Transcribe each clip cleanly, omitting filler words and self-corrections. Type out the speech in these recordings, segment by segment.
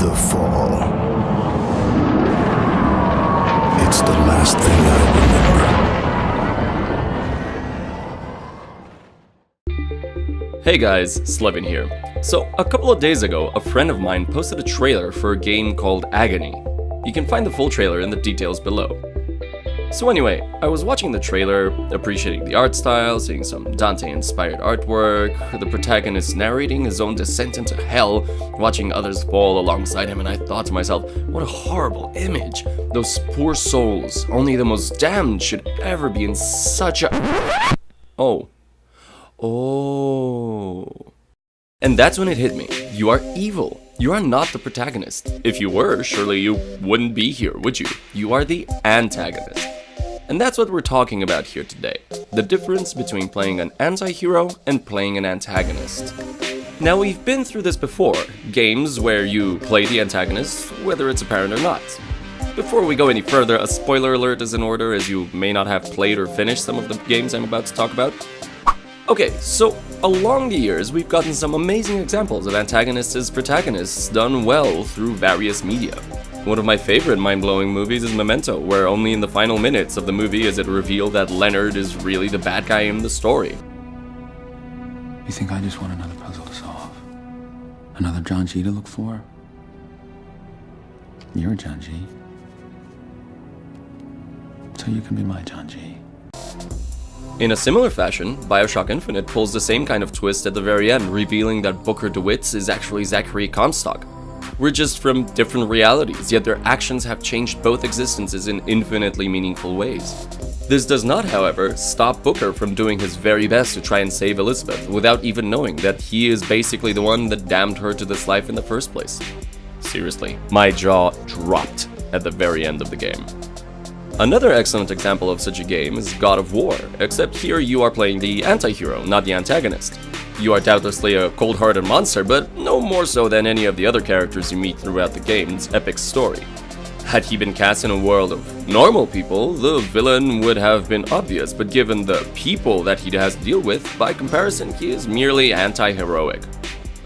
The fall. It's the last thing I remember. Hey guys, Slevin here. So, a couple of days ago, a friend of mine posted a trailer for a game called Agony. You can find the full trailer in the details below. So anyway, I was watching the trailer, appreciating the art style, seeing some Dante-inspired artwork, the protagonist narrating his own descent into hell, watching others fall alongside him, and I thought to myself, what a horrible image. Those poor souls, only the most damned should ever be in such a... Oh. And that's when it hit me. You are evil. You are not the protagonist. If you were, surely you wouldn't be here, would you? You are the antagonist. And that's what we're talking about here today. The difference between playing an anti-hero and playing an antagonist. Now, we've been through this before. Games where you play the antagonist, whether it's apparent or not. Before we go any further, a spoiler alert is in order, as you may not have played or finished some of the games I'm about to talk about. Okay, so along the years, we've gotten some amazing examples of antagonists as protagonists done well through various media. One of my favorite mind-blowing movies is Memento, where only in the final minutes of the movie is it revealed that Leonard is really the bad guy in the story. You think I just want another puzzle to solve? Another John G to look for? You're John G. So you can be my John G. In a similar fashion, BioShock Infinite pulls the same kind of twist at the very end, revealing that Booker DeWitt is actually Zachary Comstock. We're just from different realities, yet their actions have changed both existences in infinitely meaningful ways. This does not, however, stop Booker from doing his very best to try and save Elizabeth, without even knowing that he is basically the one that damned her to this life in the first place. Seriously, my jaw dropped at the very end of the game. Another excellent example of such a game is God of War, except here you are playing the anti-hero, not the antagonist. You are doubtlessly a cold-hearted monster, but no more so than any of the other characters you meet throughout the game's epic story. Had he been cast in a world of normal people, the villain would have been obvious, but given the people that he has to deal with, by comparison, he is merely anti-heroic.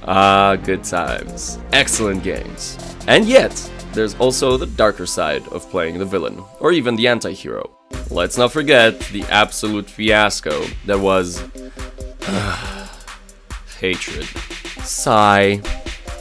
Ah, good times. Excellent games. And yet, there's also the darker side of playing the villain, or even the anti-hero. Let's not forget the absolute fiasco that was... hatred. Sigh.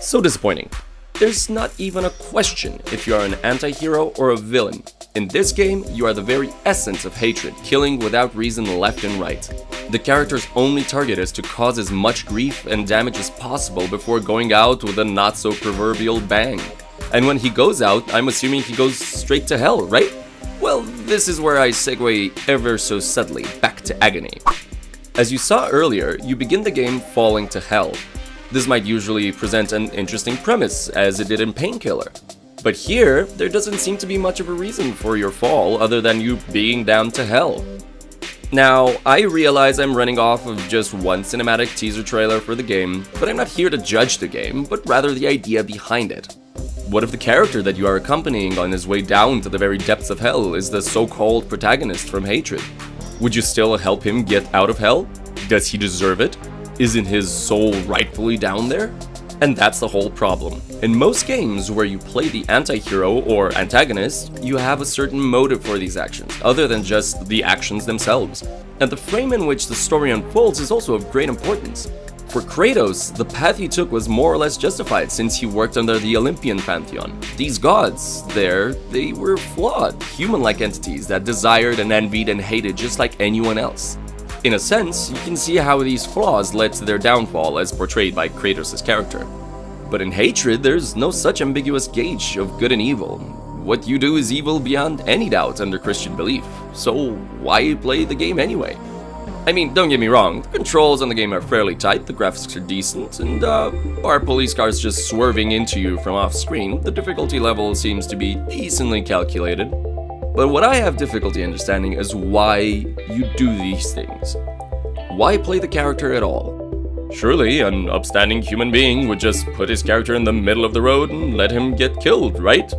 So disappointing. There's not even a question if you are an anti-hero or a villain. In this game, you are the very essence of hatred, killing without reason left and right. The character's only target is to cause as much grief and damage as possible before going out with a not-so-proverbial bang. And when he goes out, I'm assuming he goes straight to hell, right? Well, this is where I segue ever so subtly back to Agony. As you saw earlier, you begin the game falling to hell. This might usually present an interesting premise, as it did in Painkiller. But here, there doesn't seem to be much of a reason for your fall other than you being down to hell. Now, I realize I'm running off of just one cinematic teaser trailer for the game, but I'm not here to judge the game, but rather the idea behind it. What if the character that you are accompanying on his way down to the very depths of hell is the so-called protagonist from Hatred? Would you still help him get out of hell? Does he deserve it? Isn't his soul rightfully down there? And that's the whole problem. In most games where you play the anti-hero or antagonist, you have a certain motive for these actions, other than just the actions themselves. And the frame in which the story unfolds is also of great importance. For Kratos, the path he took was more or less justified since he worked under the Olympian pantheon. These gods they were flawed, human-like entities that desired and envied and hated just like anyone else. In a sense, you can see how these flaws led to their downfall as portrayed by Kratos' character. But in Hatred, there's no such ambiguous gauge of good and evil. What you do is evil beyond any doubt under Christian belief, so why play the game anyway? I mean, don't get me wrong, the controls on the game are fairly tight, the graphics are decent, and are police cars just swerving into you from off-screen, the difficulty level seems to be decently calculated. But what I have difficulty understanding is why you do these things. Why play the character at all? Surely an upstanding human being would just put his character in the middle of the road and let him get killed, right?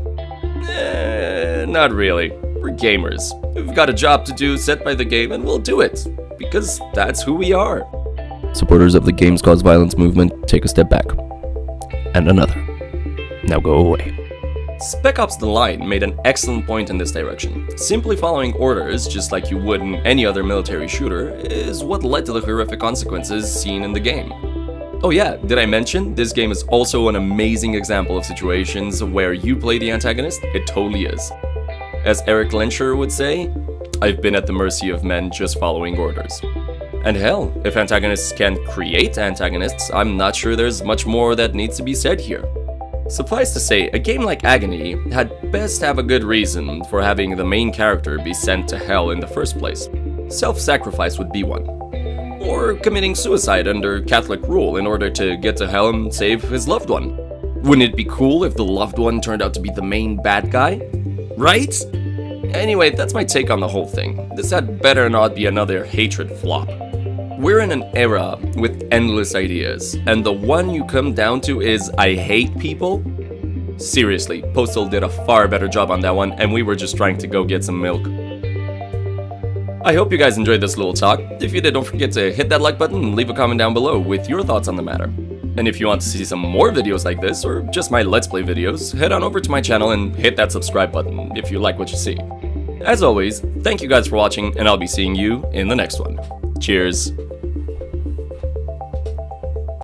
Not really. We're gamers. We've got a job to do set by the game and we'll do it. Because that's who we are. Supporters of the Games Cause Violence movement take a step back. And another. Now go away. Spec Ops The Line made an excellent point in this direction. Simply following orders, just like you would in any other military shooter, is what led to the horrific consequences seen in the game. Oh yeah, did I mention, this game is also an amazing example of situations where you play the antagonist? It totally is. As Eric Lenscher would say, I've been at the mercy of men just following orders. And hell, if antagonists can create antagonists, I'm not sure there's much more that needs to be said here. Suffice to say, a game like Agony had best have a good reason for having the main character be sent to hell in the first place. Self-sacrifice would be one. Or committing suicide under Catholic rule in order to get to hell and save his loved one. Wouldn't it be cool if the loved one turned out to be the main bad guy? Right? Anyway, that's my take on the whole thing. This had better not be another hatred flop. We're in an era with endless ideas, and the one you come down to is I hate people? Seriously, Postal did a far better job on that one, and we were just trying to go get some milk. I hope you guys enjoyed this little talk. If you did, don't forget to hit that like button and leave a comment down below with your thoughts on the matter. And if you want to see some more videos like this, or just my Let's Play videos, head on over to my channel and hit that subscribe button if you like what you see. As always, thank you guys for watching, and I'll be seeing you in the next one. Cheers.